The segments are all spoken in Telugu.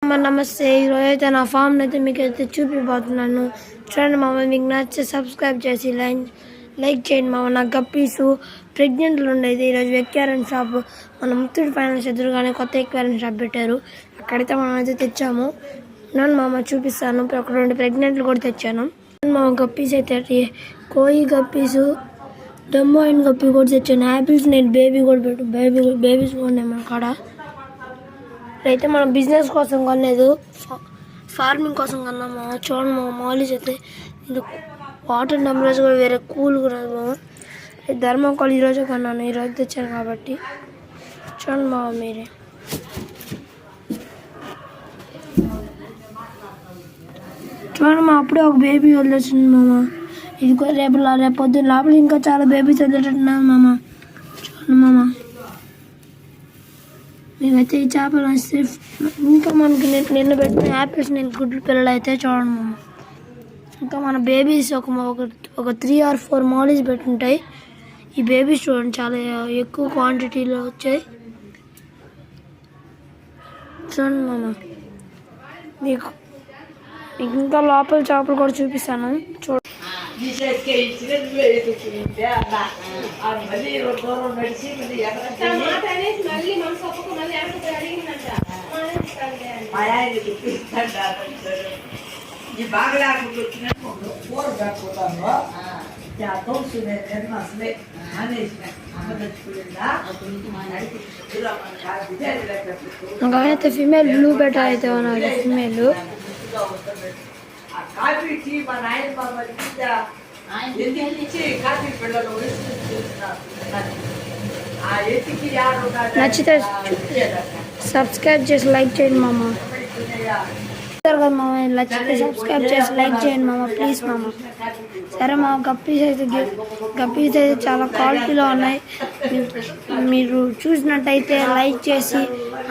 మామ నమస్తే. ఈరోజు అయితే నా ఫామ్ని అయితే మీకు అయితే చూపిపోతున్నాను. చూడండి మామ, మీకు నచ్చితే సబ్స్క్రైబ్ చేసి లైక్ చేయండి మామ. నా గప్పీసు ప్రెగ్నెంట్లు ఉండేది. ఈరోజు ఎక్వేరియం షాప్ మన ముత్తూట్ ఫైనాన్స్ ఎదురుగానే కొత్త ఎక్వేరియం షాప్ పెట్టారు. అక్కడైతే మనం అయితే తెచ్చాము. నన్ను మామ చూపిస్తాను. ఒక 2 ప్రెగ్నెంట్లు కూడా తెచ్చాను. మామ గప్పీస్ అయితే కోయి గప్పీసు, డమ్మో అయిన గప్పి కూడా తెచ్చాను. యాపిల్స్ నేను బేబీ కూడా బేబీస్ కూడా ఉన్నాయి మన కాడ. అయితే మనం బిజినెస్ కోసం కొనలేదు, ఫార్మింగ్ కోసం కొన్నాము. చూడండి మా మాలీస్ అయితే ఇది వాటర్ టెంపరేచర్ కూడా వేరే కూల్ కూడా ధర్మకోల్ ఈరోజు కొన్నాను, ఈరోజు తెచ్చాను కాబట్టి. చూడండి మా మీరే చూడండి మా, అప్పుడే ఒక బేబీ వదిలేసింది మామ. ఇది రేపు పొద్దున్న లోపల ఇంకా చాలా బేబీస్ వదిలేటట్టున్నాను మామ. చూడండి మామ, మేమైతే ఈ చేపలు వస్తే ఇంకా మనకి నిన్న పెట్టిన యాపిల్స్ నేను గుడ్లు పిల్లలు అయితే చూడండి మామ. ఇంకా మన బేబీస్ ఒక 3 or 4 మాలీస్ పెట్టుంటాయి. ఈ బేబీస్ చూడండి చాలా ఎక్కువ క్వాంటిటీలో వచ్చాయి. చూడండి మామ, మీకు ఇంకా లోపల చేపలు కూడా చూపిస్తాను. చూడండి నాకైతే ఫీమేల్ బ్లూ బెటర్ అయితే ఉన్నారు. ఫీమేల్ కాఫీ టీ మా నాయన నచ్చితే సబ్స్క్రైబ్ చేసి లైక్ చేయండి మామ. మామ నచ్చితే సబ్స్క్రైబ్ చేసి లైక్ చేయండి మామ, ప్లీజ్ మామ. సరే మా గప్పీస్ అయితే చాలా క్వాలిటీలో ఉన్నాయి. మీరు చూసినట్టయితే లైక్ చేసి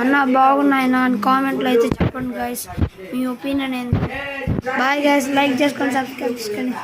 అన్న బాగున్నాయన్నా అని కామెంట్లో అయితే చెప్పండి గైస్, మీ ఒపీనియన్ ఏంటి. బాయ్ గైస్, లైక్ చేసుకొని సబ్స్క్రైబ్ చేసుకోండి.